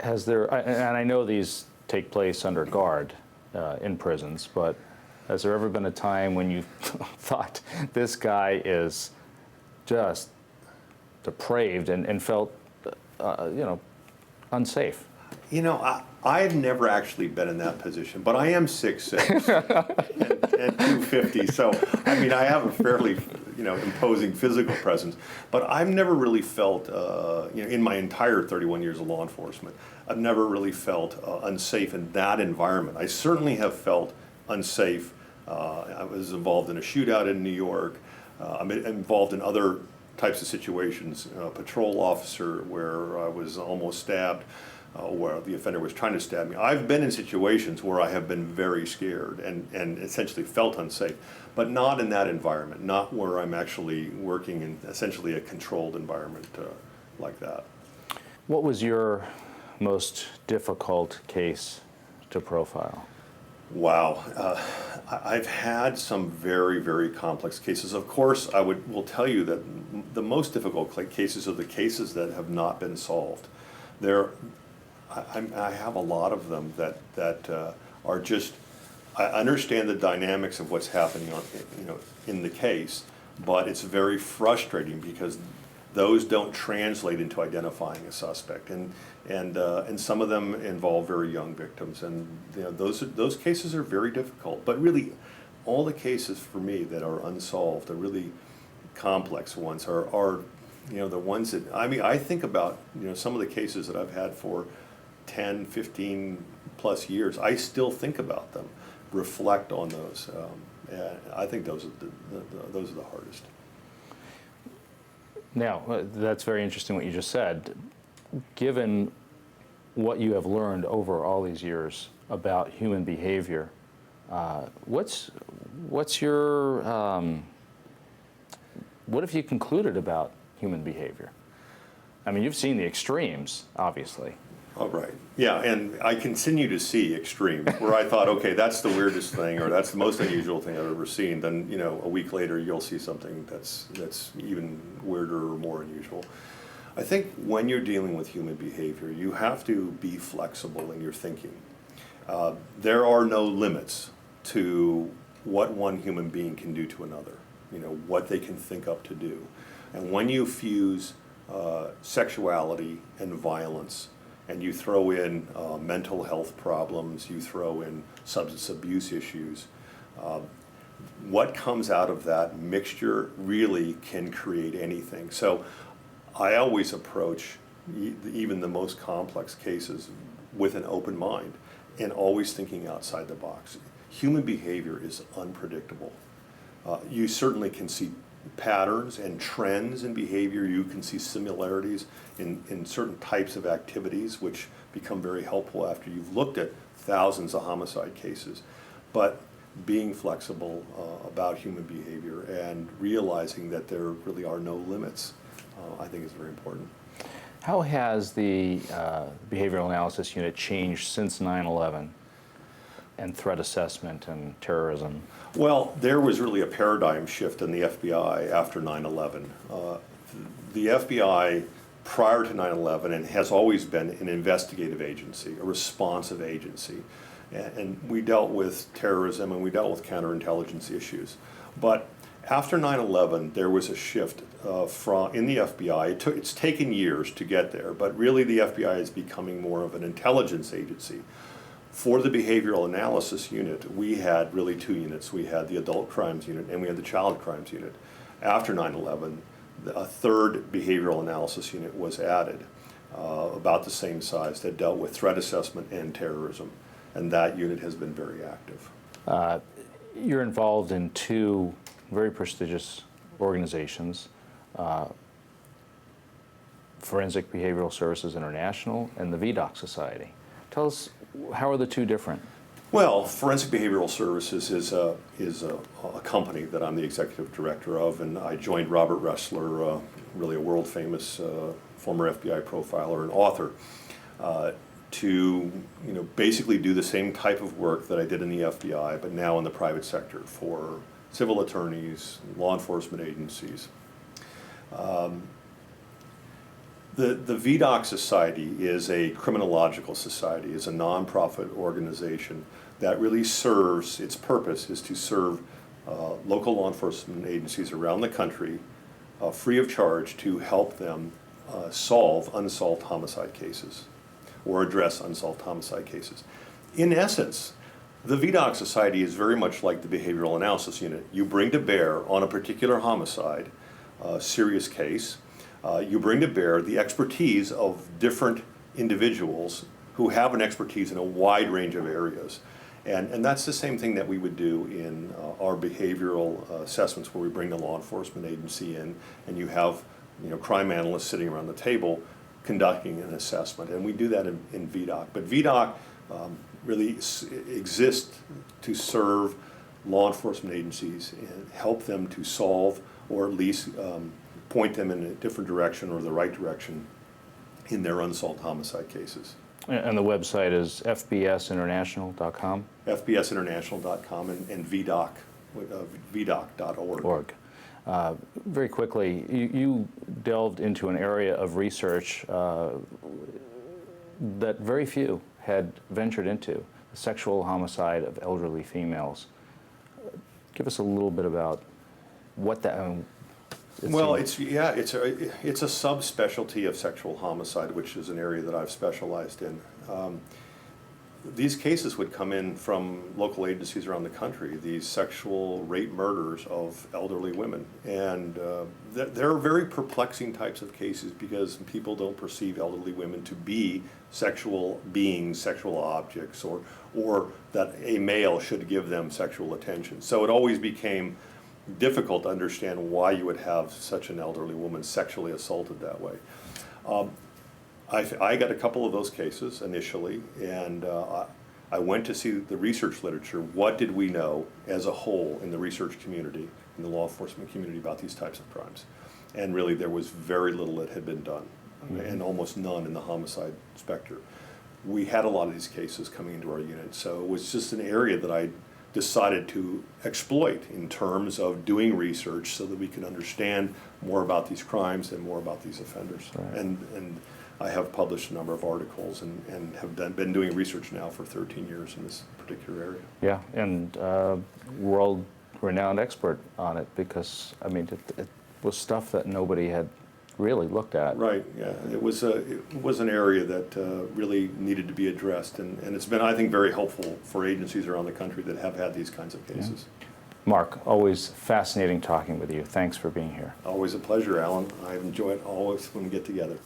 Has there, and I know these take place under guard in prisons, but has there ever been a time when you thought this guy is just depraved and felt, unsafe? I've never actually been in that position, but I am 6'6" and 250, so I have a fairly imposing physical presence. But I've never really felt, in my entire 31 years of law enforcement, I've never really felt unsafe in that environment. I certainly have felt unsafe. I was involved in a shootout in New York. I'm involved in other types of situations. A patrol officer where I was almost stabbed. Where the offender was trying to stab me. I've been in situations where I have been very scared and essentially felt unsafe, but not in that environment, not where I'm actually working in essentially a controlled environment like that. What was your most difficult case to profile? Wow, I've had some very, very complex cases. Of course, will tell you that the most difficult cases are the cases that have not been solved. I have a lot of them that are just, I understand the dynamics of what's happening in the case, but it's very frustrating because those don't translate into identifying a suspect, and some of them involve very young victims, and those cases are very difficult. But really, all the cases for me that are unsolved, the really complex ones, are the ones that I think about some of the cases that I've had for 10, 15 plus years. I still think about them, reflect on those. I think those are the hardest. Now, that's very interesting what you just said. Given what you have learned over all these years about human behavior, what's your, what have you concluded about human behavior? You've seen the extremes, obviously. Oh, right. Yeah, and I continue to see extremes where I thought, okay, that's the weirdest thing, or that's the most unusual thing I've ever seen. Then, a week later, you'll see something that's even weirder or more unusual. I think when you're dealing with human behavior, you have to be flexible in your thinking. There are no limits to what one human being can do to another, what they can think up to do. And when you fuse sexuality and violence, and you throw in mental health problems, you throw in substance abuse issues, what comes out of that mixture really can create anything. So I always approach even the most complex cases with an open mind and always thinking outside the box. Human behavior is unpredictable. You certainly can see patterns and trends in behavior. You can see similarities in certain types of activities, which become very helpful after you've looked at thousands of homicide cases. But being flexible about human behavior and realizing that there really are no limits, I think is very important. How has the Behavioral Analysis Unit changed since 9/11 and threat assessment and terrorism? Well, there was really a paradigm shift in the FBI after 9/11. The FBI, prior to 9/11, and has always been an investigative agency, a responsive agency. And we dealt with terrorism and we dealt with counterintelligence issues. But after 9/11, there was a shift in the FBI. It's taken years to get there, but really the FBI is becoming more of an intelligence agency. For the Behavioral Analysis Unit, we had really two units. We had the Adult Crimes Unit and we had the Child Crimes Unit. After 9/11, a third Behavioral Analysis Unit was added, about the same size, that dealt with threat assessment and terrorism. And that unit has been very active. You're involved in two very prestigious organizations, Forensic Behavioral Services International and the VDOC Society. Tell us, how are the two different? Well, Forensic Behavioral Services is a company that I'm the executive director of, and I joined Robert Ressler, really a world famous former FBI profiler and author, to basically do the same type of work that I did in the FBI, but now in the private sector for civil attorneys, law enforcement agencies. The VDOC Society is a criminological society, is a nonprofit organization that really serves, its purpose is to serve local law enforcement agencies around the country free of charge to help them solve unsolved homicide cases or address unsolved homicide cases. In essence, the VDOC Society is very much like the Behavioral Analysis Unit. You bring to bear on a particular homicide, serious case, you bring to bear the expertise of different individuals who have an expertise in a wide range of areas. And that's the same thing that we would do in our behavioral assessments, where we bring the law enforcement agency in, and you have crime analysts sitting around the table conducting an assessment. And we do that in VDOC. But VDOC really exists to serve law enforcement agencies and help them to solve, or at least point them in a different direction or the right direction in their unsolved homicide cases. And the website is fbsinternational.com? fbsinternational.com and VDOC, VDOC.org. Very quickly, you delved into an area of research that very few had ventured into, the sexual homicide of elderly females. Give us a little bit about what that. Well, it's a subspecialty of sexual homicide, which is an area that I've specialized in. These cases would come in from local agencies around the country, these sexual rape murders of elderly women. And they're very perplexing types of cases because people don't perceive elderly women to be sexual beings, sexual objects, or that a male should give them sexual attention. So it always became difficult to understand why you would have such an elderly woman sexually assaulted that way. I got a couple of those cases initially, and I went to see the research literature. What did we know as a whole in the research community, in the law enforcement community, about these types of crimes? And really there was very little that had been done, and almost none in the homicide specter. We had a lot of these cases coming into our unit, so it was just an area that I decided to exploit in terms of doing research so that we can understand more about these crimes and more about these offenders. Right. And I have published a number of articles and have been doing research now for 13 years in this particular area. Yeah, and world-renowned expert on it, because, I mean, it was stuff that nobody had really looked at. Right, yeah. It was an area that really needed to be addressed, and it's been, I think, very helpful for agencies around the country that have had these kinds of cases. Yeah. Mark, always fascinating talking with you. Thanks for being here. Always a pleasure, Alan. I enjoy it always when we get together.